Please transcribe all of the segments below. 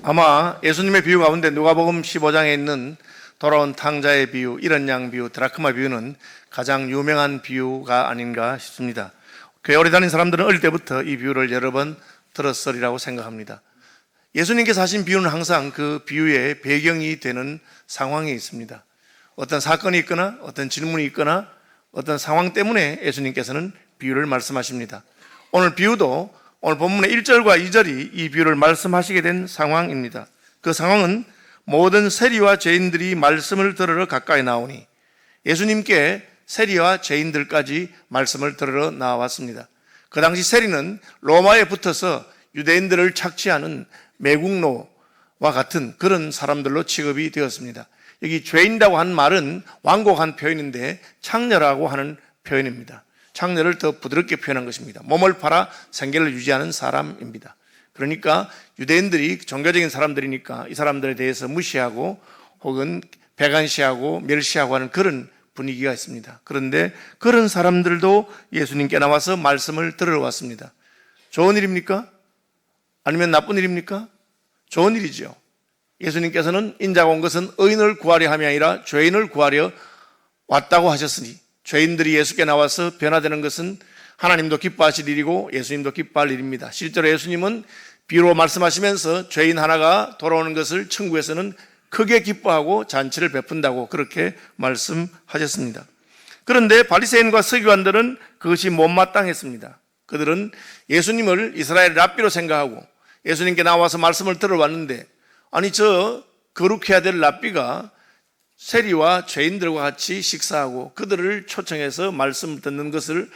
아마 예수님의 비유 가운데 누가복음 15장에 있는 돌아온 탕자의 비유, 잃은 양 비유, 드라크마 비유는 가장 유명한 비유가 아닌가 싶습니다. 교회 오래 다닌 사람들은 어릴 때부터 이 비유를 여러 번 들었으리라고 생각합니다. 예수님께서 하신 비유는 항상 그 비유의 배경이 되는 상황이 있습니다. 어떤 사건이 있거나 어떤 질문이 있거나 어떤 상황 때문에 예수님께서는 비유를 말씀하십니다. 오늘 비유도 오늘 본문의 1절과 2절이 이 비유를 말씀하시게 된 상황입니다. 그 상황은 모든 세리와 죄인들이 말씀을 들으러 가까이 나오니, 예수님께 세리와 죄인들까지 말씀을 들으러 나왔습니다. 그 당시 세리는 로마에 붙어서 유대인들을 착취하는 매국노와 같은 그런 사람들로 취급이 되었습니다. 여기 죄인이라고 한 말은 완곡한 표현인데 창녀라고 하는 표현입니다. 창녀를 더 부드럽게 표현한 것입니다. 몸을 팔아 생계를 유지하는 사람입니다. 그러니까 유대인들이 종교적인 사람들이니까 이 사람들에 대해서 무시하고 혹은 배관시하고 멸시하고 하는 그런 분위기가 있습니다. 그런데 그런 사람들도 예수님께 나와서 말씀을 들으러 왔습니다. 좋은 일입니까? 아니면 나쁜 일입니까? 좋은 일이죠. 예수님께서는 인자가 온 것은 의인을 구하려 함이 아니라 죄인을 구하려 왔다고 하셨으니, 죄인들이 예수께 나와서 변화되는 것은 하나님도 기뻐하실 일이고 예수님도 기뻐할 일입니다. 실제로 예수님은 비유로 말씀하시면서 죄인 하나가 돌아오는 것을 천국에서는 크게 기뻐하고 잔치를 베푼다고 그렇게 말씀하셨습니다. 그런데 바리새인과 서기관들은 그것이 못마땅했습니다. 그들은 예수님을 이스라엘 랍비로 생각하고 예수님께 나와서 말씀을 들어왔는데, 아니 저 거룩해야 될 랍비가 세리와 죄인들과 같이 식사하고 그들을 초청해서 말씀 듣는 것을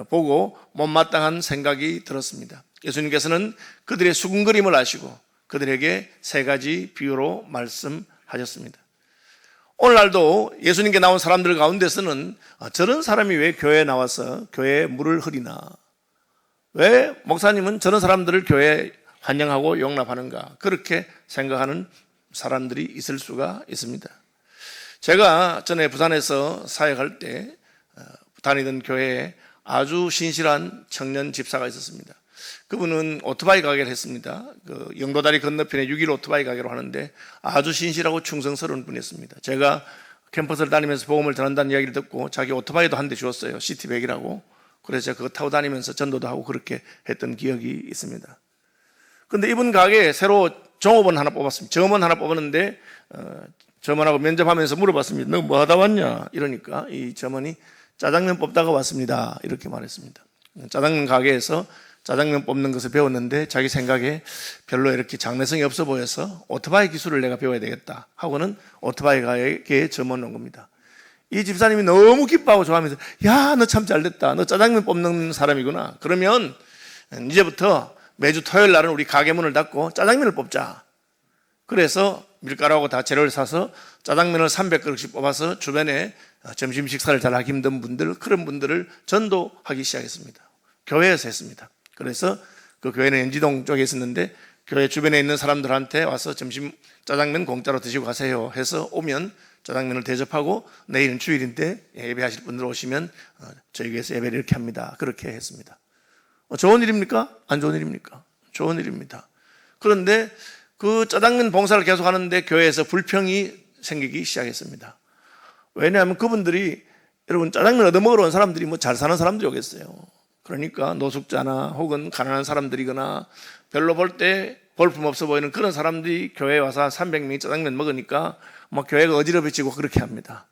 보고 못마땅한 생각이 들었습니다. 예수님께서는 그들의 수군거림을 아시고 그들에게 세 가지 비유로 말씀하셨습니다. 오늘날도 예수님께 나온 사람들 가운데서는 저런 사람이 왜 교회에 나와서 교회에 물을 흐리나, 왜 목사님은 저런 사람들을 교회에 환영하고 용납하는가, 그렇게 생각하는 사람들이 있을 수가 있습니다. 제가 전에 부산에서 사역할 때 다니던 교회에 아주 신실한 청년 집사가 있었습니다. 그분은 오토바이 가게를 했습니다. 그 영도다리 건너편에 6.1 오토바이 가게로 하는데 아주 신실하고 충성스러운 분이었습니다. 제가 캠퍼스를 다니면서 복음을 전한다는 이야기를 듣고 자기 오토바이도 한 대 주었어요. 시티백이라고. 그래서 제가 그거 타고 다니면서 전도도 하고 그렇게 했던 기억이 있습니다. 그런데 이분 가게에 새로 종업원 하나 뽑았습니다. 점원 하나 뽑았는데 점원하고 면접하면서 물어봤습니다. 너 뭐 하다 왔냐? 이러니까 이 점원이 짜장면 뽑다가 왔습니다. 이렇게 말했습니다. 짜장면 가게에서 짜장면 뽑는 것을 배웠는데 자기 생각에 별로 이렇게 장래성이 없어 보여서 오토바이 기술을 내가 배워야 되겠다 하고는 오토바이 가게에 점원 온 겁니다. 이 집사님이 너무 기뻐하고 좋아하면서, 야, 너 참 잘됐다. 너 짜장면 뽑는 사람이구나. 그러면 이제부터 매주 토요일 날은 우리 가게 문을 닫고 짜장면을 뽑자. 그래서 밀가루하고 다 재료를 사서 짜장면을 300그릇씩 뽑아서 주변에 점심 식사를 잘 하기 힘든 분들, 그런 분들을 전도하기 시작했습니다. 교회에서 했습니다. 그래서 그 교회는 연지동 쪽에 있었는데 교회 주변에 있는 사람들한테 와서 점심 짜장면 공짜로 드시고 가세요 해서 오면 짜장면을 대접하고, 내일은 주일인데 예배하실 분들 오시면 저희 교회에서 예배를 이렇게 합니다. 그렇게 했습니다. 좋은 일입니까? 안 좋은 일입니까? 좋은 일입니다. 그런데 그 짜장면 봉사를 계속 하는데 교회에서 불평이 생기기 시작했습니다. 왜냐하면 그분들이, 여러분, 짜장면 얻어먹으러 온 사람들이 뭐 잘 사는 사람들이 오겠어요. 그러니까 노숙자나 혹은 가난한 사람들이거나 별로 볼 때 볼품 없어 보이는 그런 사람들이 교회에 와서 한 300명이 짜장면 먹으니까 막 교회가 어지러워지고 그렇게 합니다.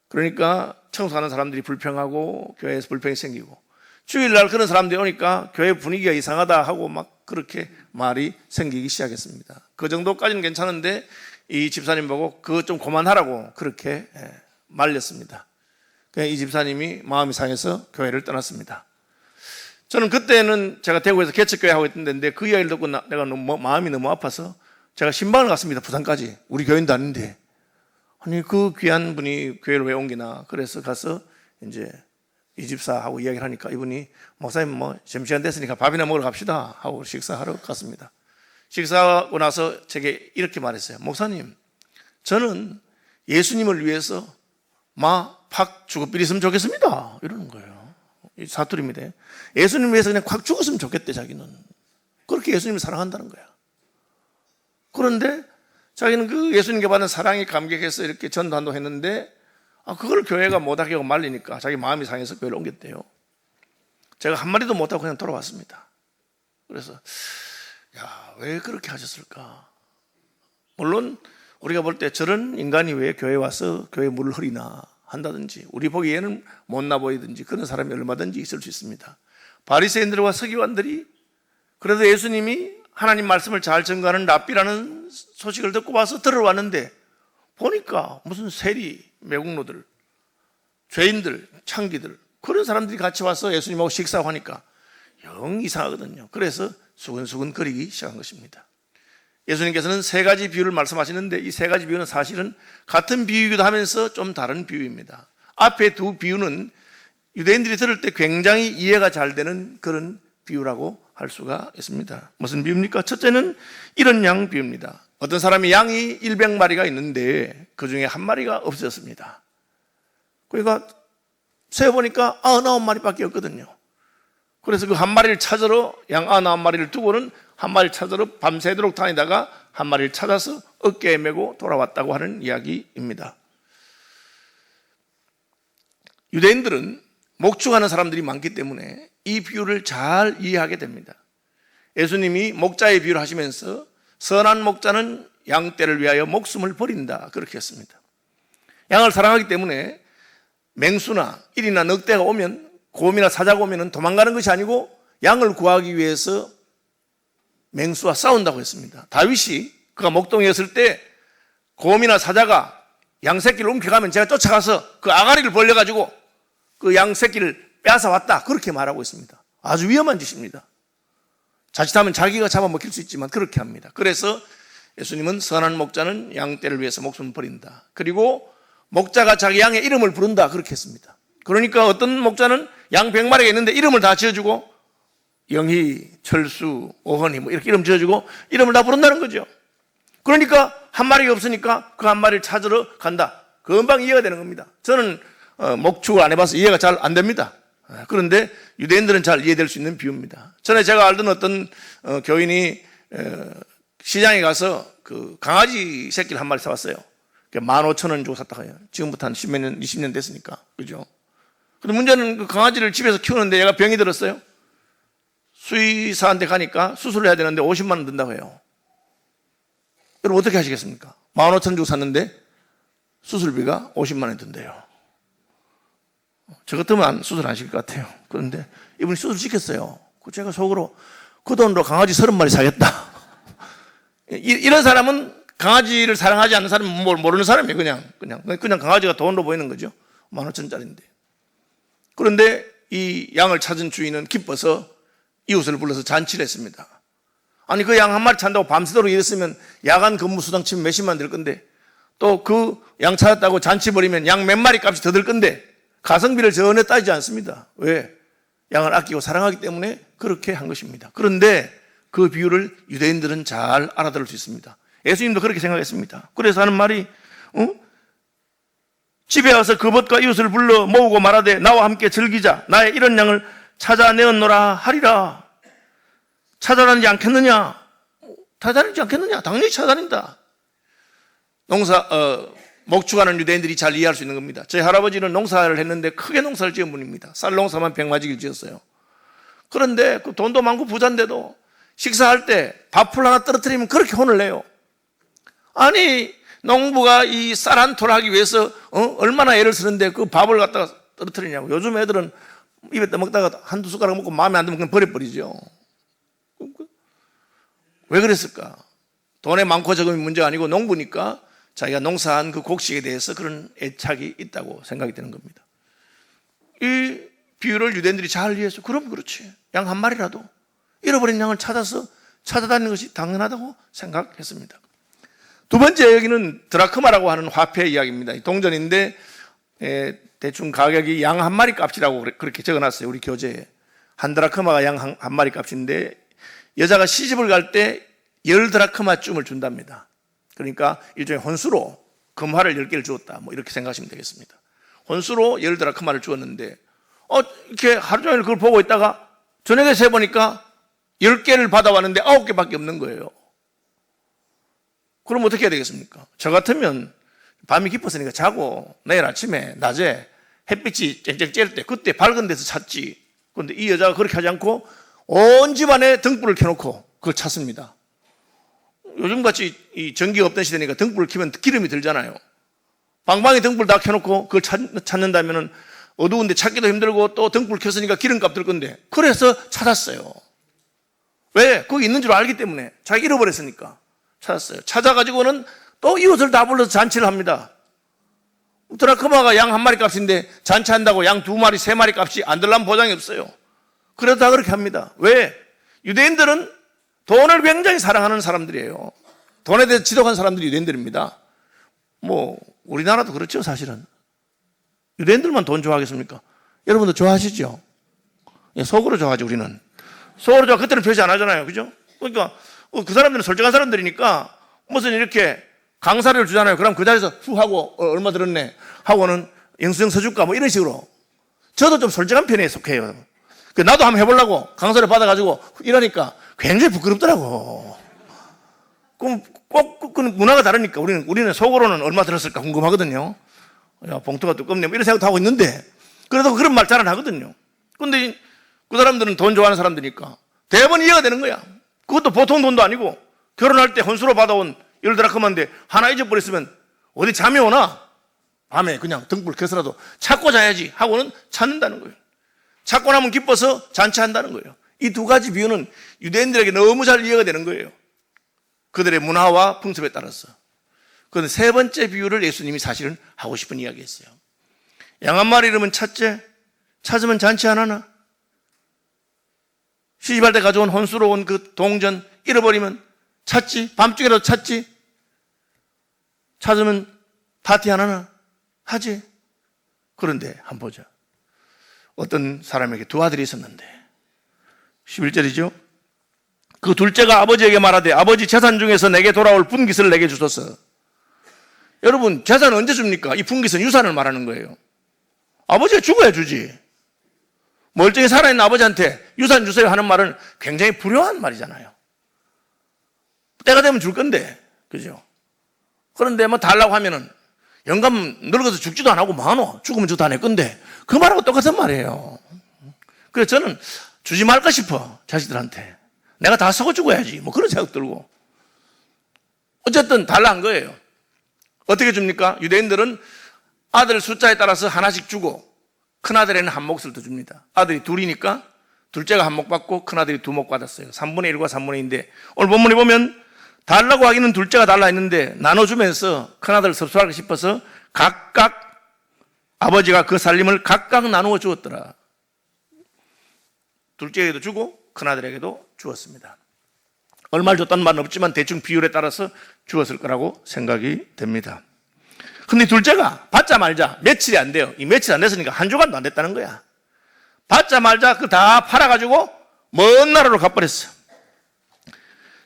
그러니까 청소하는 사람들이 불평하고 교회에서 불평이 생기고, 주일날 그런 사람들이 오니까 교회 분위기가 이상하다 하고 막 그렇게 말이 생기기 시작했습니다. 그 정도까지는 괜찮은데 이 집사님 보고 그거 좀 그만하라고 그렇게 말렸습니다. 이 집사님이 마음이 상해서 교회를 떠났습니다. 저는 그때는 제가 대구에서 개척교회 하고 있던 데인데 그 이야기를 듣고 내가 마음이 너무 아파서 제가 신방을 갔습니다. 부산까지. 우리 교인도 아닌데. 아니 그 귀한 분이 교회를 왜 옮기나. 그래서 가서 이제 이 집사하고 이야기를 하니까 이분이, 목사님 뭐 점심시간 됐으니까 밥이나 먹으러 갑시다 하고 식사하러 갔습니다. 식사하고 나서 제게 이렇게 말했어요. 목사님, 저는 예수님을 위해서 팍 죽어버렸으면 좋겠습니다. 이러는 거예요. 사투리입니다. 예수님을 위해서 그냥 콱 죽었으면 좋겠대 자기는. 그렇게 예수님을 사랑한다는 거야. 그런데 자기는 그 예수님께 받은 사랑에 감격해서 이렇게 전도한다고 했는데 그걸 교회가 못하게 하고 말리니까 자기 마음이 상해서 교회를 옮겼대요. 제가 한마디도 못하고 그냥 돌아왔습니다. 그래서 왜 그렇게 하셨을까? 물론 우리가 볼 때 저런 인간이 왜 교회에 와서 교회 물을 흐리나 한다든지 우리 보기에는 못나 보이든지 그런 사람이 얼마든지 있을 수 있습니다. 바리새인들과 서기관들이 그래도 예수님이 하나님 말씀을 잘 전가하는 랍비라는 소식을 듣고 와서 들어왔는데 보니까 무슨 세리, 매국노들, 죄인들, 창기들 그런 사람들이 같이 와서 예수님하고 식사하고 하니까 영 이상하거든요. 그래서 수근수근 거리기 시작한 것입니다. 예수님께서는 세 가지 비유를 말씀하시는데 이 세 가지 비유는 사실은 같은 비유이기도 하면서 좀 다른 비유입니다. 앞에 두 비유는 유대인들이 들을 때 굉장히 이해가 잘 되는 그런 비유라고 할 수가 있습니다. 무슨 비유입니까? 첫째는 이런 양 비유입니다. 어떤 사람이 양이 100마리가 있는데 그 중에 한 마리가 없어졌습니다. 그러니까 세어보니까 99마리밖에 없거든요. 그래서 그 한 마리를 찾으러 양 99마리를 두고는 한 마리를 찾으러 밤새도록 다니다가 한 마리를 찾아서 어깨에 메고 돌아왔다고 하는 이야기입니다. 유대인들은 목축하는 사람들이 많기 때문에 이 비유를 잘 이해하게 됩니다. 예수님이 목자의 비유를 하시면서 선한 목자는 양떼를 위하여 목숨을 버린다 그렇게 했습니다. 양을 사랑하기 때문에 맹수나 일이나 늑대가 오면 곰이나 사자가 오면 도망가는 것이 아니고 양을 구하기 위해서 맹수와 싸운다고 했습니다. 다윗이 그가 목동이었을 때 곰이나 사자가 양 새끼를 움켜가면 제가 쫓아가서 그 아가리를 벌려가지고 그 양 새끼를 뺏어왔다 그렇게 말하고 있습니다. 아주 위험한 짓입니다. 자칫하면 자기가 잡아먹힐 수 있지만 그렇게 합니다. 그래서 예수님은 선한 목자는 양떼를 위해서 목숨을 버린다. 그리고 목자가 자기 양의 이름을 부른다 그렇게 했습니다. 그러니까 어떤 목자는 양 100마리가 있는데 이름을 다 지어주고 영희, 철수, 오헌이 뭐 이렇게 이름 지어주고 이름을 다 부른다는 거죠. 그러니까 한 마리가 없으니까 그 한 마리를 찾으러 간다. 금방 이해가 되는 겁니다. 저는 목축을 안 해봐서 이해가 잘 안 됩니다. 그런데 유대인들은 잘 이해될 수 있는 비유입니다. 전에 제가 알던 어떤 교인이 시장에 가서 그 강아지 새끼를 한 마리 사왔어요. 15,000원 주고 샀다가 해요. 지금부터 한 10몇 년, 20년 됐으니까. 그죠? 근데 문제는 그 강아지를 집에서 키우는데 얘가 병이 들었어요. 수의사한테 가니까 수술을 해야 되는데 50만 원 든다고 해요. 여러분 어떻게 하시겠습니까? 15,000원 주고 샀는데 수술비가 50만 원 든대요. 저 같으면 수술 안 시킬 것 같아요. 그런데 이분이 수술 시켰어요. 제가 속으로 그 돈으로 강아지 30마리 사겠다. 이런 사람은 강아지를 사랑하지 않는 사람은 모르는 사람이에요. 그냥 강아지가 돈으로 보이는 거죠. 15,000원짜리인데. 그런데 이 양을 찾은 주인은 기뻐서 이웃을 불러서 잔치를 했습니다. 아니 그 양 한 마리 찾는다고 밤새도록 일했으면 야간 근무 수당 치면 몇십만 들 건데 또 그 양 찾았다고 잔치 벌이면 양 몇 마리 값이 더 들 건데 가성비를 전혀 따지지 않습니다. 왜? 양을 아끼고 사랑하기 때문에 그렇게 한 것입니다. 그런데 그 비유를 유대인들은 잘 알아들을 수 있습니다. 예수님도 그렇게 생각했습니다. 그래서 하는 말이 집에 와서 그 벗과 이웃을 불러 모으고 말하되 나와 함께 즐기자. 나의 이런 양을 찾아내었노라 하리라. 찾아다니지 않겠느냐? 찾아다니지 않겠느냐? 당연히 찾아다닌다. 목축하는 유대인들이 잘 이해할 수 있는 겁니다. 저희 할아버지는 농사를 했는데 크게 농사를 지은 분입니다. 쌀 농사만 100마지기를 지었어요. 그런데 그 돈도 많고 부자인데도 식사할 때 밥풀 하나 떨어뜨리면 그렇게 혼을 내요. 아니 농부가 이 쌀 한 톨 하기 위해서 얼마나 애를 쓰는데 그 밥을 갖다가 떨어뜨리냐고. 요즘 애들은 입에 떠먹다가 한두 숟가락 먹고 마음에 안 들면 그냥 버려버리죠. 왜 그랬을까? 돈에 많고 적음이 문제가 아니고 농부니까 자기가 농사한 그 곡식에 대해서 그런 애착이 있다고 생각이 되는 겁니다. 이 비유를 유대인들이 잘 이해해서 그럼 그렇지. 양 한 마리라도 잃어버린 양을 찾아서 찾아다니는 것이 당연하다고 생각했습니다. 두 번째 여기는 드라크마라고 하는 화폐 이야기입니다. 동전인데 대충 가격이 양 한 마리 값이라고 그렇게 적어놨어요. 우리 교재에. 한 드라크마가 양 한 마리 값인데 여자가 시집을 갈 때 10드라크마쯤을 준답니다. 그러니까 일종의 혼수로 금화를 10개를 주었다. 뭐 이렇게 생각하시면 되겠습니다. 혼수로 10드라크마를 주었는데 이렇게 하루 종일 그걸 보고 있다가 저녁에 세보니까 10개를 받아왔는데 9개밖에 없는 거예요. 그럼 어떻게 해야 되겠습니까? 저 같으면 밤이 깊었으니까 자고 내일 아침에 낮에 햇빛이 쨍쨍 쬐을 때 그때 밝은 데서 찾지. 그런데 이 여자가 그렇게 하지 않고 온 집안에 등불을 켜놓고 그걸 찾습니다. 요즘같이 이 전기가 없던 시대니까 등불을 켜면 기름이 들잖아요. 방방에 등불 다 켜놓고 그걸 찾는다면 어두운데 찾기도 힘들고 또 등불 켰으니까 기름값 들 건데 그래서 찾았어요. 왜? 거기 있는 줄 알기 때문에. 자기 잃어버렸으니까 찾았어요. 찾아가지고는 또 이웃을 다 불러서 잔치를 합니다. 드라크마가 양 한 마리 값인데 잔치한다고 양 두 마리, 세 마리 값이 안 들라면 보장이 없어요. 그래도 다 그렇게 합니다. 왜? 유대인들은 돈을 굉장히 사랑하는 사람들이에요. 돈에 대해서 지독한 사람들이 유대인들입니다. 뭐 우리나라도 그렇죠, 사실은. 유대인들만 돈 좋아하겠습니까? 여러분도 좋아하시죠? 속으로 좋아하죠, 우리는. 속으로 좋아, 그때는 표시 안 하잖아요. 그죠? 그러니까 그 사람들은 솔직한 사람들이니까 무슨 이렇게 강사료를 주잖아요. 그럼 그 자리에서 후 하고 얼마 들었네 하고는 영수증 써줄까 뭐 이런 식으로. 저도 좀 솔직한 편에 속해요. 나도 한번 해보려고 강사료 받아가지고 이러니까 굉장히 부끄럽더라고. 그럼 꼭 그 문화가 다르니까 우리는 속으로는 얼마 들었을까 궁금하거든요. 야, 봉투가 두껍네 뭐 이런 생각도 하고 있는데 그래도 그런 말 잘 안 하거든요. 근데 그 사람들은 돈 좋아하는 사람들이니까 대부분 이해가 되는 거야. 그것도 보통 돈도 아니고 결혼할 때 혼수로 받아온 10드라크마인데 하나 잊어버렸으면 어디 잠이 오나? 밤에 그냥 등불 켜서라도 찾고 자야지 하고는 찾는다는 거예요. 찾고 나면 기뻐서 잔치한다는 거예요. 이 두 가지 비유는 유대인들에게 너무 잘 이해가 되는 거예요. 그들의 문화와 풍습에 따라서. 그런데 세 번째 비유를 예수님이 사실은 하고 싶은 이야기였어요. 양 한 마리 잃으면 찾재? 찾으면 잔치 안 하나? 시집할 때 가져온 혼수로 온 그 동전 잃어버리면 찾지? 밤중에라도 찾지? 찾으면 파티 안 하나? 하지? 그런데 한번 보자. 어떤 사람에게 두 아들이 있었는데 11절이죠. 그 둘째가 아버지에게 말하되 아버지 재산 중에서 내게 돌아올 분깃을 내게 주소서. 여러분 재산은 언제 줍니까? 이 분깃은 유산을 말하는 거예요. 아버지가 죽어야 주지. 멀쩡히 살아있는 아버지한테 유산 주세요 하는 말은 굉장히 불효한 말이잖아요. 때가 되면 줄 건데, 그죠? 그런데 뭐 달라고 하면은 영감 늙어서 죽지도 안 하고 뭐하노? 죽으면 저 다 내 건데 그 말하고 똑같은 말이에요. 그래서 저는 주지 말까 싶어. 자식들한테 내가 다 쓰고 죽어야지 뭐 그런 생각 들고. 어쨌든 달라한 거예요. 어떻게 줍니까? 유대인들은 아들 숫자에 따라서 하나씩 주고 큰아들에는 한 몫을 더 줍니다. 아들이 둘이니까 둘째가 한 몫 받고 큰아들이 두 몫 받았어요. 3분의 1과 3분의 2인데 오늘 본문에 보면 달라고 하기는 둘째가 달라 했는데 나눠주면서 큰아들을 섭섭하고 싶어서 각각 아버지가 그 살림을 각각 나누어 주었더라. 둘째에게도 주고 큰아들에게도 주었습니다. 얼마를 줬다는 말은 없지만 대충 비율에 따라서 주었을 거라고 생각이 됩니다. 근데 둘째가 받자 말자 며칠이 안 돼요. 이 며칠 안 됐으니까 한 주간도 안 됐다는 거야. 받자 말자 그 다 팔아가지고 먼 나라로 가버렸어.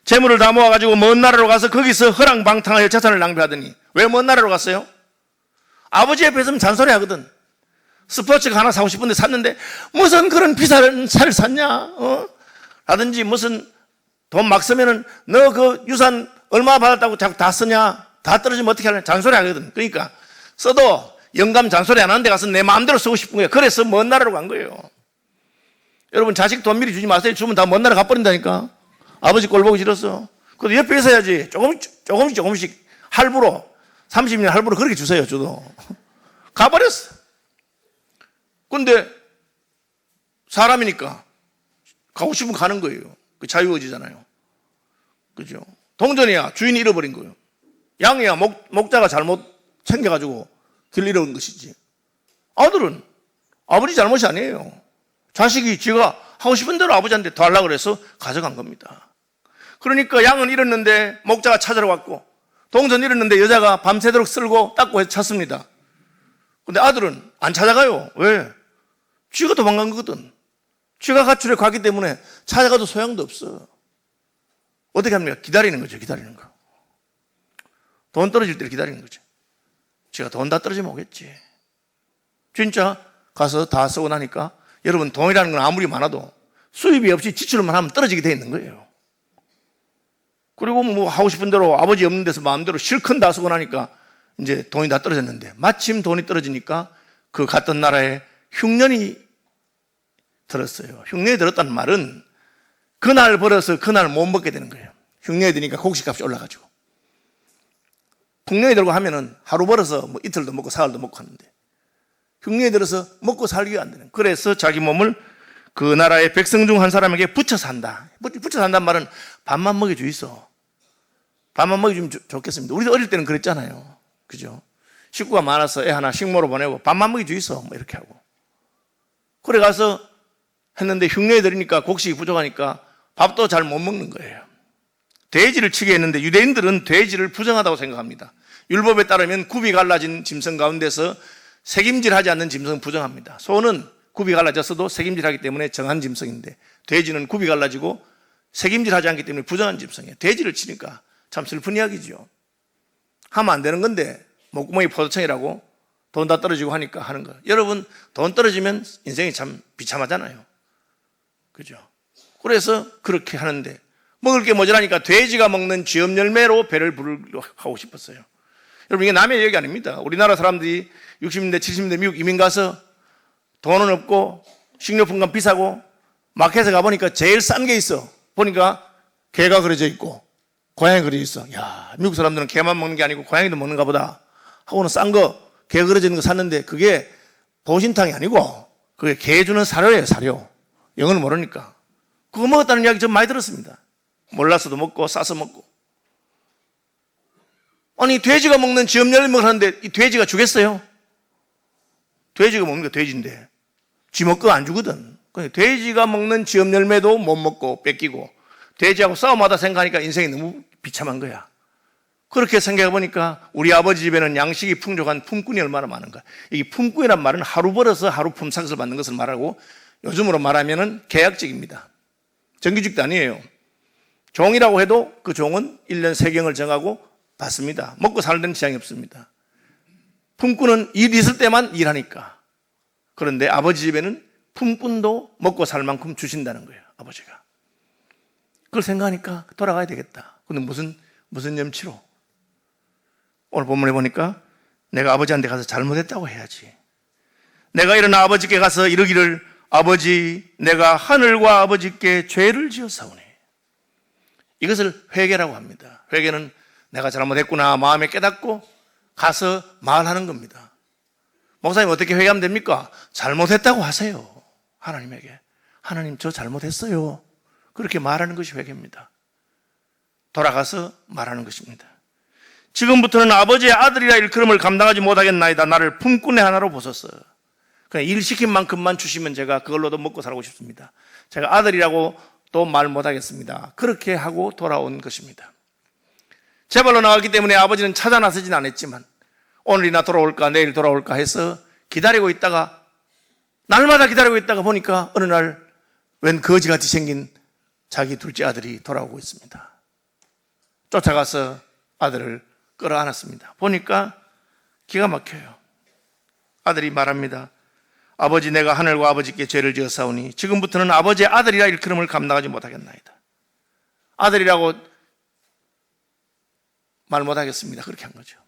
재물을 다 모아가지고 먼 나라로 가서 거기서 허랑방탕하여 재산을 낭비하더니 왜 먼 나라로 갔어요? 아버지 옆에 있으면 잔소리 하거든. 스포츠가 하나 사고 싶은데 샀는데 무슨 그런 비싼 차를 샀냐? 라든지 무슨 돈 막 쓰면은 너 그 유산 얼마 받았다고 자꾸 다 쓰냐? 다 떨어지면 어떻게 하냐? 잔소리 하거든. 그러니까 써도 영감 잔소리 안 하는 데 가서 내 마음대로 쓰고 싶은 거예요. 그래서 먼 나라로 간 거예요. 여러분 자식 돈 미리 주지 마세요. 주면 다 먼 나라 가버린다니까. 아버지 꼴 보기 싫었어. 그래도 옆에 있어야지. 조금씩 할부로 30년 할부로 그렇게 주세요. 저도 가버렸어. 근데 사람이니까 가고 싶으면 가는 거예요. 그 자유의지잖아요. 그죠? 동전이야 주인이 잃어버린 거예요. 양이야 목자가 잘못 챙겨가지고 길 잃어온 것이지. 아들은 아버지 잘못이 아니에요. 자식이 지가 하고 싶은 대로 아버지한테 더 하려고 그래서 가져간 겁니다. 그러니까 양은 잃었는데 목자가 찾으러 왔고 동전 잃었는데 여자가 밤새도록 쓸고 닦고 해서 찾습니다. 근데 아들은 안 찾아가요. 왜? 쥐가 도망간 거거든. 쥐가 가출해 가기 때문에 찾아가도 소용도 없어. 어떻게 합니까? 기다리는 거죠. 기다리는 거. 돈 떨어질 때를 기다리는 거죠. 쥐가 돈 다 떨어지면 오겠지. 진짜 가서 다 쓰고 나니까 여러분 돈이라는 건 아무리 많아도 수입이 없이 지출만 하면 떨어지게 돼 있는 거예요. 그리고 뭐 하고 싶은 대로 아버지 없는 데서 마음대로 실컷 다 쓰고 나니까 이제 돈이 다 떨어졌는데, 마침 돈이 떨어지니까 그 갔던 나라에 흉년이 들었어요. 흉년이 들었다는 말은 그날 벌어서 그날 못 먹게 되는 거예요. 흉년이 드니까 곡식값이 올라가지고. 흉년이 들고 하면은 하루 벌어서 뭐 이틀도 먹고 사흘도 먹고 하는데, 흉년이 들어서 먹고 살기가 안 되는. 그래서 자기 몸을 그 나라의 백성 중 한 사람에게 붙여 산다. 붙여 산다는 말은 밥만 먹여주 있어. 밥만 먹여주면 좋겠습니다. 우리도 어릴 때는 그랬잖아요. 그죠? 식구가 많아서 애 하나 식모로 보내고 밥만 먹여주 있어. 뭐 이렇게 하고. 그래 가서 했는데 흉년이 들으니까 곡식이 부족하니까 밥도 잘 못 먹는 거예요. 돼지를 치게 했는데 유대인들은 돼지를 부정하다고 생각합니다. 율법에 따르면 굽이 갈라진 짐승 가운데서 색임질하지 않는 짐승은 부정합니다. 소는 굽이 갈라졌어도 색임질하기 때문에 정한 짐승인데, 돼지는 굽이 갈라지고 색임질하지 않기 때문에 부정한 짐승이에요. 돼지를 치니까 참 슬픈 이야기죠. 하면 안 되는 건데 목구멍이 포도청이라고 돈 다 떨어지고 하니까 하는 거예요. 여러분, 돈 떨어지면 인생이 참 비참하잖아요. 그죠? 그래서 그렇게 하는데 먹을 게 모자라니까 돼지가 먹는 쥐엄 열매로 배를 부르려 하고 싶었어요. 여러분, 이게 남의 얘기 아닙니다. 우리나라 사람들이 60년대, 70년대 미국 이민 가서 돈은 없고 식료품값 비싸고 마켓에 가보니까 제일 싼 게 있어. 보니까 개가 그려져 있고 고양이 그려져 있어. 야, 미국 사람들은 개만 먹는 게 아니고 고양이도 먹는가 보다 하고는 싼 거, 개 그려져 있는 거 샀는데 그게 보신탕이 아니고 그게 개 주는 사료예요, 사료. 영어를 모르니까. 그거 먹었다는 이야기 좀 많이 들었습니다. 몰라서도 먹고 싸서 먹고. 아니, 돼지가 먹는 쥐엄 열매를 하는데 이 돼지가 주겠어요? 돼지가 먹는 게 돼지인데 쥐 먹고 안 주거든. 돼지가 먹는 쥐엄 열매도 못 먹고 뺏기고 돼지하고 싸움하다 생각하니까 인생이 너무 비참한 거야. 그렇게 생각해 보니까 우리 아버지 집에는 양식이 풍족한 품꾼이 얼마나 많은가. 이 품꾼이란 말은 하루 벌어서 하루 품삯을 받는 것을 말하고, 요즘으로 말하면은 계약직입니다. 정규직도 아니에요. 종이라고 해도 그 종은 1년 세경을 정하고 받습니다. 먹고 사는 데는 지장이 없습니다. 품꾼은 일 있을 때만 일하니까. 그런데 아버지 집에는 품꾼도 먹고 살 만큼 주신다는 거예요, 아버지가. 그걸 생각하니까 돌아가야 되겠다. 근데 무슨 염치로? 오늘 본문에 보니까 내가 아버지한테 가서 잘못했다고 해야지. 내가 일어나 아버지께 가서 이르기를, 아버지, 내가 하늘과 아버지께 죄를 지었사오니. 이것을 회개라고 합니다. 회개는 내가 잘못했구나 마음에 깨닫고 가서 말하는 겁니다. 목사님, 어떻게 회개하면 됩니까? 잘못했다고 하세요. 하나님에게. 하나님, 저 잘못했어요. 그렇게 말하는 것이 회개입니다. 돌아가서 말하는 것입니다. 지금부터는 아버지의 아들이라 일컬음을 감당하지 못하겠나이다. 나를 품꾼의 하나로 보소서. 그냥 일 시킨 만큼만 주시면 제가 그걸로도 먹고 살고 싶습니다. 제가 아들이라고 또 말 못하겠습니다. 그렇게 하고 돌아온 것입니다. 제 발로 나갔기 때문에 아버지는 찾아 나서진 않았지만 오늘이나 돌아올까 내일 돌아올까 해서 기다리고 있다가, 날마다 기다리고 있다가 보니까 어느 날 웬 거지같이 생긴 자기 둘째 아들이 돌아오고 있습니다. 쫓아가서 아들을 끌어안았습니다. 보니까 기가 막혀요. 아들이 말합니다. 아버지, 내가 하늘과 아버지께 죄를 지었사오니 지금부터는 아버지의 아들이라 일컬음을 감당하지 못하겠나이다. 아들이라고 말 못하겠습니다. 그렇게 한 거죠.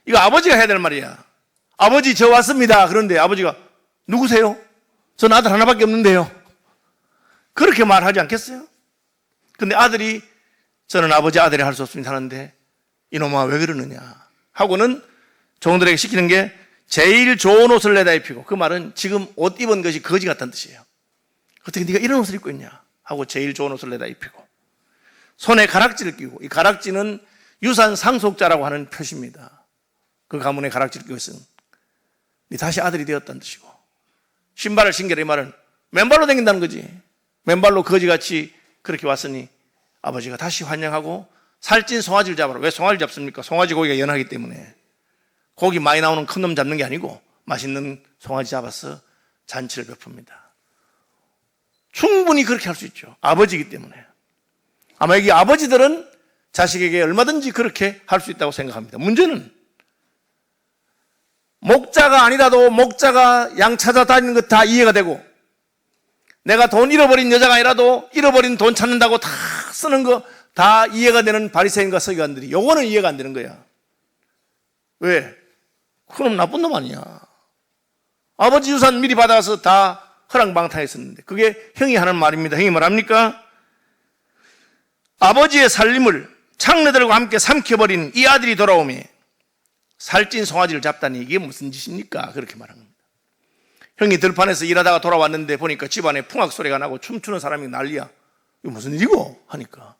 이거 아버지가 해야 될 말이야. 아버지, 저 왔습니다. 그런데 아버지가, 누구세요? 전 아들 하나밖에 없는데요. 그렇게 말하지 않겠어요? 근데 아들이, 저는 아버지 아들이 할 수 없습니다 하는데, 이놈아 왜 그러느냐 하고는 종들에게 시키는 게 제일 좋은 옷을 내다 입히고, 그 말은 지금 옷 입은 것이 거지 같다는 뜻이에요. 어떻게 네가 이런 옷을 입고 있냐 하고 제일 좋은 옷을 내다 입히고, 손에 가락지를 끼고, 이 가락지는 유산 상속자라고 하는 표시입니다. 그 가문에 가락지를 끼고 있으면 네 다시 아들이 되었다는 뜻이고, 신발을 신겨라 이 말은 맨발로 다닌다는 거지. 맨발로 거지같이 그렇게 왔으니 아버지가 다시 환영하고 살찐 송아지를 잡아라. 왜 송아지를 잡습니까? 송아지 고기가 연하기 때문에. 고기 많이 나오는 큰 놈 잡는 게 아니고 맛있는 송아지 잡아서 잔치를 베풉니다. 충분히 그렇게 할 수 있죠. 아버지이기 때문에. 아마 여기 아버지들은 자식에게 얼마든지 그렇게 할 수 있다고 생각합니다. 문제는 목자가 아니라도 목자가 양 찾아다니는 것 다 이해가 되고, 내가 돈 잃어버린 여자가 아니라도 잃어버린 돈 찾는다고 다 쓰는 거 다 이해가 되는 바리새인과 서기관들이 요거는 이해가 안 되는 거야. 왜? 그놈 나쁜 놈 아니야. 아버지 유산 미리 받아서 다 허랑방탕했었는데 그게 형이 하는 말입니다. 형이 뭐랍니까? 아버지의 살림을 창녀들과 함께 삼켜버린 이 아들이 돌아오매 살찐 송아지를 잡다니 이게 무슨 짓입니까? 그렇게 말한 겁니다. 형이 들판에서 일하다가 돌아왔는데 보니까 집안에 풍악 소리가 나고 춤추는 사람이 난리야. 이거 무슨 일이고? 하니까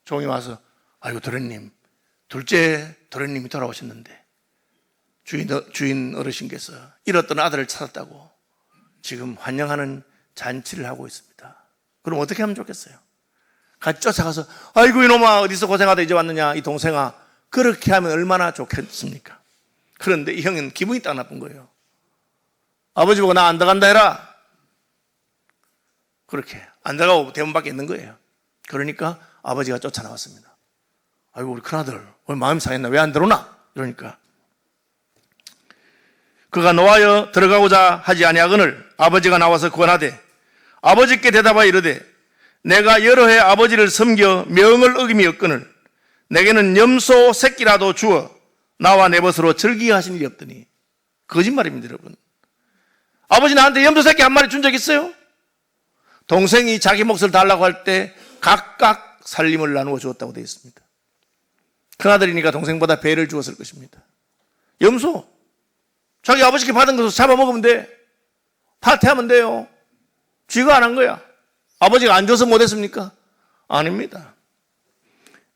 종이 와서 아이고 도련님, 둘째 도련님이 돌아오셨는데 주인 어르신께서 잃었던 아들을 찾았다고 지금 환영하는 잔치를 하고 있습니다. 그럼 어떻게 하면 좋겠어요? 같이 쫓아가서 아이고 이놈아 어디서 고생하다 이제 왔느냐 이 동생아, 그렇게 하면 얼마나 좋겠습니까? 그런데 이 형은 기분이 딱 나쁜 거예요. 아버지 보고 나 안 들어간다 해라. 그렇게 안 들어가고 대문 밖에 있는 거예요. 그러니까 아버지가 쫓아나왔습니다. 아이고 우리 큰아들 오늘 마음이 상했나 왜 안 들어오나? 이러니까 그가 노하여 들어가고자 하지 아니하거늘 아버지가 나와서 구원하되 아버지께 대답하여 이르되 내가 여러 해 아버지를 섬겨 명을 어김이 없거늘 내게는 염소 새끼라도 주어 나와 내 벗으로 즐기게 하신 일이 없더니. 거짓말입니다 여러분. 아버지 나한테 염소 새끼 한 마리 준 적 있어요? 동생이 자기 몫을 달라고 할 때 각각 살림을 나누어 주었다고 되어 있습니다. 큰아들이니까 동생보다 배를 주었을 것입니다. 염소 자기 아버지께 받은 것을 잡아먹으면 돼. 파티하면 돼요. 쥐가 안 한 거야. 아버지가 안 줘서 못했습니까? 아닙니다.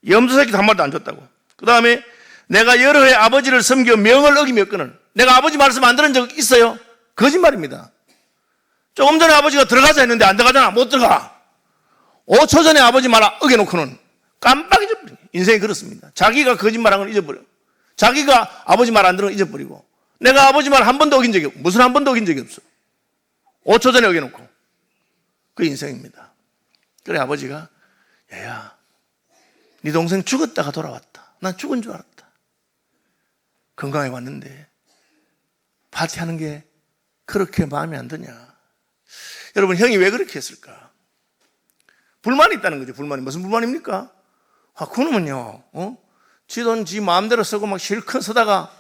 염소 새끼도 한 마리도 안 줬다고. 그 다음에 내가 여러 해 아버지를 섬겨 명을 어기며 내가 아버지 말씀 안 들은 적 있어요? 거짓말입니다. 조금 전에 아버지가 들어가자 했는데 안 들어가잖아. 못 들어가. 5초 전에 아버지 말 어겨놓고는 깜빡 잊어버려. 인생이 그렇습니다. 자기가 거짓말한 걸 잊어버려. 자기가 아버지 말 안 들은 걸 잊어버리고 내가 아버지 말 한 번도 어긴 적이 없고 무슨 한 번도 어긴 적이 없어. 5초 전에 어겨놓고. 그 인생입니다. 그래 아버지가 야야 네 동생 죽었다가 돌아왔다. 난 죽은 줄 알았다. 건강해 왔는데 파티하는 게 그렇게 마음에 안 드냐. 여러분 형이 왜 그렇게 했을까? 불만이 있다는 거죠. 불만이. 무슨 불만입니까? 그놈은요 지 돈 지 마음대로 쓰고 막 실컷 쓰다가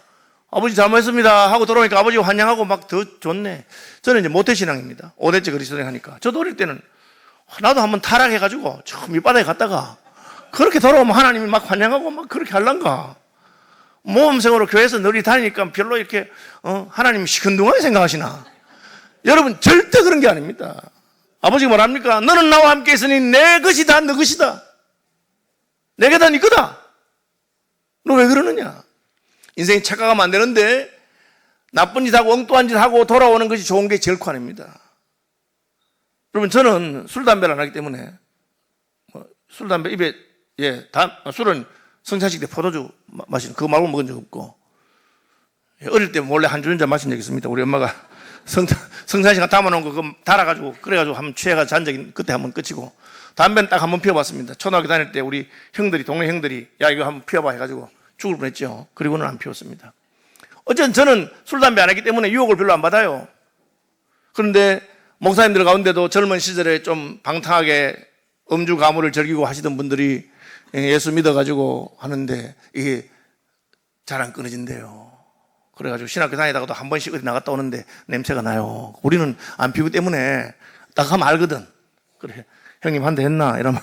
아버지 잘못했습니다 하고 돌아오니까 아버지가 환영하고 막 더 좋네. 저는 이제 모태신앙입니다. 5대째 그리스도인 하니까. 저도 어릴 때는 나도 한번 타락해가지고 저 밑바닥에 갔다가 그렇게 돌아오면 하나님이 막 환영하고 막 그렇게 할란가. 모험생으로 교회에서 늘 다니니까 별로 이렇게 하나님 시큰둥하게 생각하시나. 여러분 절대 그런 게 아닙니다. 아버지가 뭐랍니까? 너는 나와 함께 있으니 내 것이 다 너 것이다. 내게 다 네 거다. 너 왜 그러느냐? 인생이 착각하면 안 되는데 나쁜 짓하고 엉뚱한 짓하고 돌아오는 것이 좋은 게 제일 아닙니다. 여러분 저는 술, 담배를 안 하기 때문에 술, 담배 입에 술은 성찬식 때 포도주 마시는 그거 말고 먹은 적 없고 어릴 때 몰래 한 주 혼자 마신 적 있습니다. 우리 엄마가 성찬식 담아놓은 거 그거 달아가지고 그래가지고 한번 취해가 잔 적이 그때 한번 끝이고 담배는 딱 한번 피워봤습니다. 초등학교 다닐 때 우리 형들이 동네 형들이 야 이거 한번 피워봐 해가지고 죽을 뻔했죠. 그리고는 안 피웠습니다. 어쨌든 저는 술, 담배 안 했기 때문에 유혹을 별로 안 받아요. 그런데 목사님들 가운데도 젊은 시절에 좀 방탕하게 음주 가무를 즐기고 하시던 분들이 예수 믿어가지고 하는데 이게 잘 안 끊어진대요. 그래가지고 신학교 다니다가도 한 번씩 어디 나갔다 오는데 냄새가 나요. 우리는 안 피우기 때문에 딱 하면 알거든. 그래 형님 한 대 했나? 이러면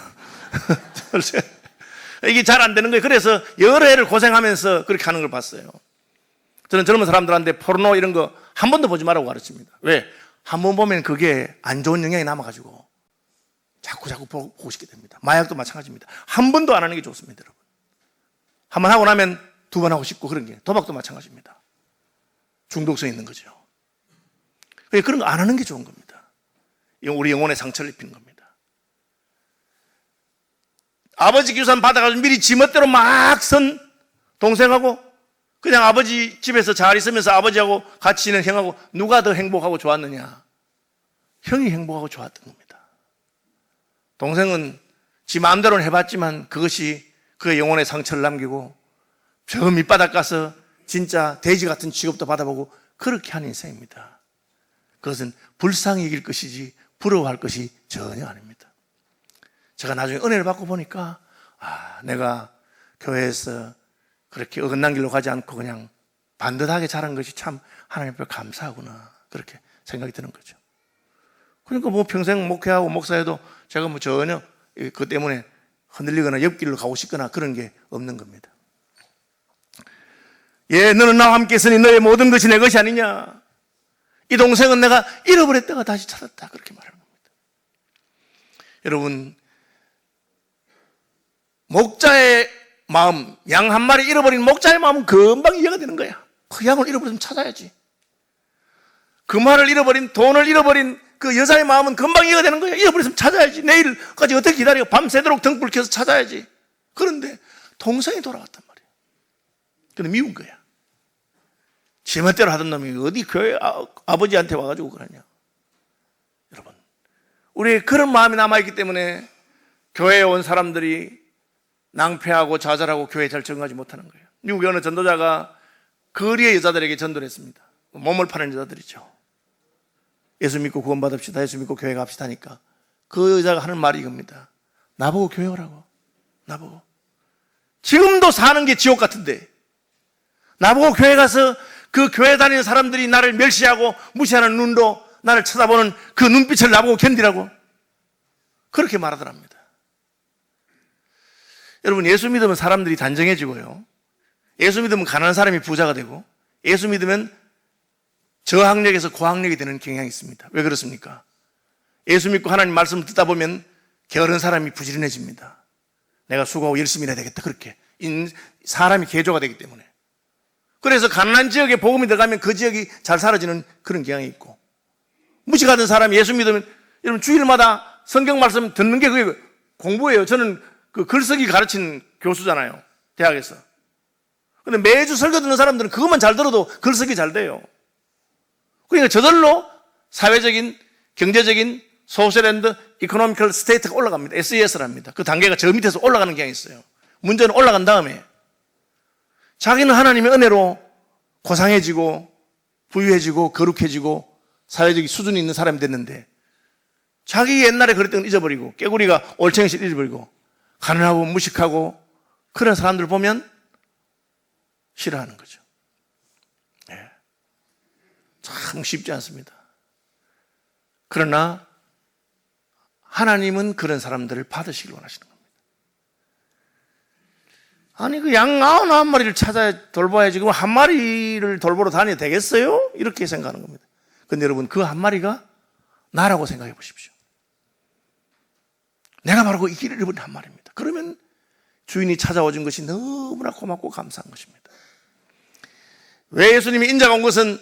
이게 잘 안 되는 거예요. 그래서 여러 해를 고생하면서 그렇게 하는 걸 봤어요. 저는 젊은 사람들한테 포르노 이런 거 한 번도 보지 말라고 가르칩니다. 왜? 한 번 보면 그게 안 좋은 영향이 남아가지고 자꾸 보고 싶게 됩니다. 마약도 마찬가지입니다. 한 번도 안 하는 게 좋습니다, 여러분. 한 번 하고 나면 두 번 하고 싶고 그런 게. 도박도 마찬가지입니다. 중독성 있는 거죠. 그런 거 안 하는 게 좋은 겁니다. 우리 영혼에 상처를 입히는 겁니다. 아버지 유산 받아가지고 미리 지멋대로 막 선 동생하고 그냥 아버지 집에서 잘 있으면서 아버지하고 같이 지낸 형하고 누가 더 행복하고 좋았느냐? 형이 행복하고 좋았던 겁니다. 동생은 지 마음대로는 해봤지만 그것이 그의 영혼에 상처를 남기고 저 밑바닥 가서 진짜 돼지 같은 취급도 받아보고 그렇게 한 인생입니다. 그것은 불쌍히 여길 것이지 부러워할 것이 전혀 아닙니다. 제가 나중에 은혜를 받고 보니까 내가 교회에서 그렇게 어긋난 길로 가지 않고 그냥 반듯하게 자란 것이 참 하나님 앞에 감사하구나, 그렇게 생각이 드는 거죠. 그러니까 뭐 평생 목회하고 목사해도 제가 뭐 전혀 그 때문에 흔들리거나 옆길로 가고 싶거나 그런 게 없는 겁니다. 너는 나와 함께 있으니 너의 모든 것이 내 것이 아니냐. 이 동생은 내가 잃어버렸다가 다시 찾았다, 그렇게 말하는 겁니다. 여러분, 목자의 마음, 양 한 마리 잃어버린 목자의 마음은 금방 이해가 되는 거야. 그 양을 잃어버리면 찾아야지. 그 말을 잃어버린, 돈을 잃어버린 그 여자의 마음은 금방 이해가 되는 거야. 잃어버렸으면 찾아야지. 내일까지 어떻게 기다려? 밤새도록 등불 켜서 찾아야지. 그런데 동생이 돌아왔단 말이야. 근데 미운 거야. 지멋대로 하던 놈이 어디 교회 아버지한테 와가지고 그러냐. 여러분, 우리 그런 마음이 남아있기 때문에 교회에 온 사람들이 낭패하고 좌절하고 교회에 잘 적응하지 못하는 거예요. 미국의 어느 전도자가 거리의 여자들에게 전도를 했습니다. 몸을 파는 여자들이죠. 예수 믿고 구원받읍시다, 예수 믿고 교회 갑시다 하니까 그 여자가 하는 말이 이겁니다. 나보고 교회 오라고. 나보고. 지금도 사는 게 지옥 같은데 나보고 교회 가서 그 교회 다니는 사람들이 나를 멸시하고 무시하는 눈으로 나를 쳐다보는 그 눈빛을 나보고 견디라고, 그렇게 말하더랍니다. 여러분, 예수 믿으면 사람들이 단정해지고요, 예수 믿으면 가난한 사람이 부자가 되고, 예수 믿으면 저학력에서 고학력이 되는 경향이 있습니다. 왜 그렇습니까? 예수 믿고 하나님 말씀을 듣다 보면 게으른 사람이 부지런해집니다. 내가 수고하고 열심히 해야 되겠다, 그렇게 사람이 개조가 되기 때문에. 그래서 가난한 지역에 복음이 들어가면 그 지역이 잘 살아지는 그런 경향이 있고, 무식하던 사람이 예수 믿으면, 여러분, 주일마다 성경 말씀 듣는 게 그게 공부예요. 저는 그 글쓰기 가르친 교수잖아요, 대학에서. 근데 매주 설교 듣는 사람들은 그것만 잘 들어도 글쓰기 잘 돼요. 그러니까 저절로 사회적인, 경제적인, 소셜 앤드 이코노미컬 스테이트가 올라갑니다. SES랍니다. 그 단계가 저 밑에서 올라가는 경향이 있어요. 문제는 올라간 다음에 자기는 하나님의 은혜로 고상해지고 부유해지고 거룩해지고 사회적인 수준이 있는 사람이 됐는데, 자기 옛날에 그랬던 걸 잊어버리고 깨구리가 올챙이실 잊어버리고 가난하고 무식하고 그런 사람들 보면 싫어하는 거죠. 참 쉽지 않습니다. 그러나 하나님은 그런 사람들을 받으시길 원하시는 겁니다. 아니, 그 양 99마리를 찾아야 돌봐야지 그럼 한 마리를 돌보러 다녀야 되겠어요? 이렇게 생각하는 겁니다. 근데 여러분, 그 한 마리가 나라고 생각해 보십시오. 내가 바로 그 길을 잃어버린 한 마리입니다. 그러면 주인이 찾아오신 것이 너무나 고맙고 감사한 것입니다. 왜 예수님이 인자가 온 것은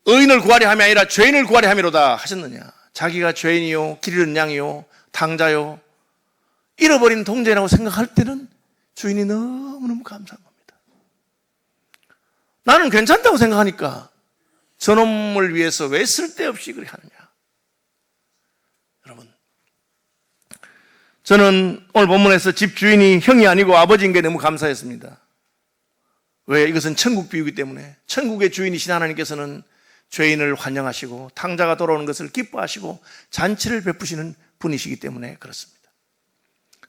의인을 구하려 함이 아니라 죄인을 구하려 함이로다 하셨느냐. 자기가 죄인이요, 길 잃은 양이요, 탕자요, 잃어버린 동생이라고 생각할 때는 주인이 너무너무 감사한 겁니다. 나는 괜찮다고 생각하니까 저놈을 위해서 왜 쓸데없이 그렇게 하느냐. 여러분, 저는 오늘 본문에서 집 주인이 형이 아니고 아버지인 게 너무 감사했습니다. 왜? 이것은 천국 비유이기 때문에 천국의 주인이신 하나님께서는 죄인을 환영하시고 탕자가 돌아오는 것을 기뻐하시고 잔치를 베푸시는 분이시기 때문에 그렇습니다.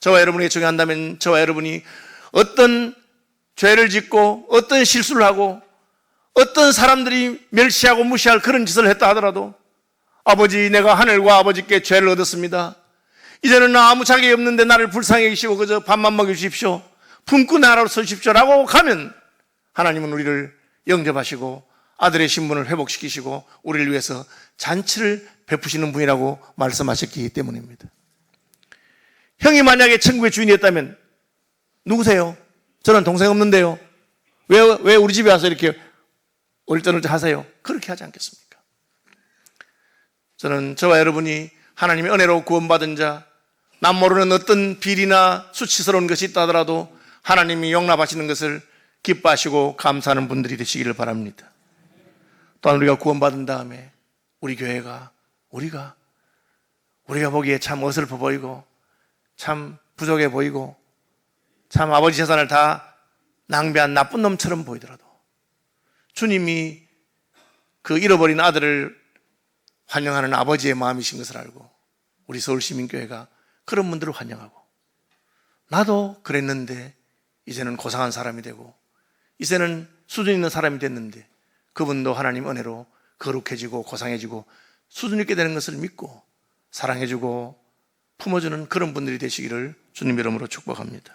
저와 여러분에게 중요한다면 저와 여러분이 어떤 죄를 짓고 어떤 실수를 하고 어떤 사람들이 멸시하고 무시할 그런 짓을 했다 하더라도, 아버지, 내가 하늘과 아버지께 죄를 얻었습니다. 이제는 나 아무 자격이 없는데 나를 불쌍히 여기시고 그저 밥만 먹여주십시오, 품고 나라로 서주십시오 라고 가면 하나님은 우리를 영접하시고 아들의 신분을 회복시키시고 우리를 위해서 잔치를 베푸시는 분이라고 말씀하셨기 때문입니다. 형이 만약에 천국의 주인이었다면 누구세요? 저는 동생 없는데요. 왜 우리 집에 와서 이렇게 얼떨떨 하세요? 그렇게 하지 않겠습니까? 저는 저와 여러분이 하나님의 은혜로 구원받은 자, 남 모르는 어떤 비리나 수치스러운 것이 있다 하더라도 하나님이 용납하시는 것을 기뻐하시고 감사하는 분들이 되시기를 바랍니다. 또한 우리가 구원받은 다음에 우리 교회가 우리가 보기에 참 어설퍼 보이고 참 부족해 보이고 참 아버지 재산을 다 낭비한 나쁜 놈처럼 보이더라도 주님이 그 잃어버린 아들을 환영하는 아버지의 마음이신 것을 알고 우리 서울시민교회가 그런 분들을 환영하고 나도 그랬는데 이제는 고상한 사람이 되고 이제는 수준 있는 사람이 됐는데 그분도 하나님 은혜로 거룩해지고 고상해지고 수준 있게 되는 것을 믿고 사랑해주고 품어주는 그런 분들이 되시기를 주님 이름으로 축복합니다.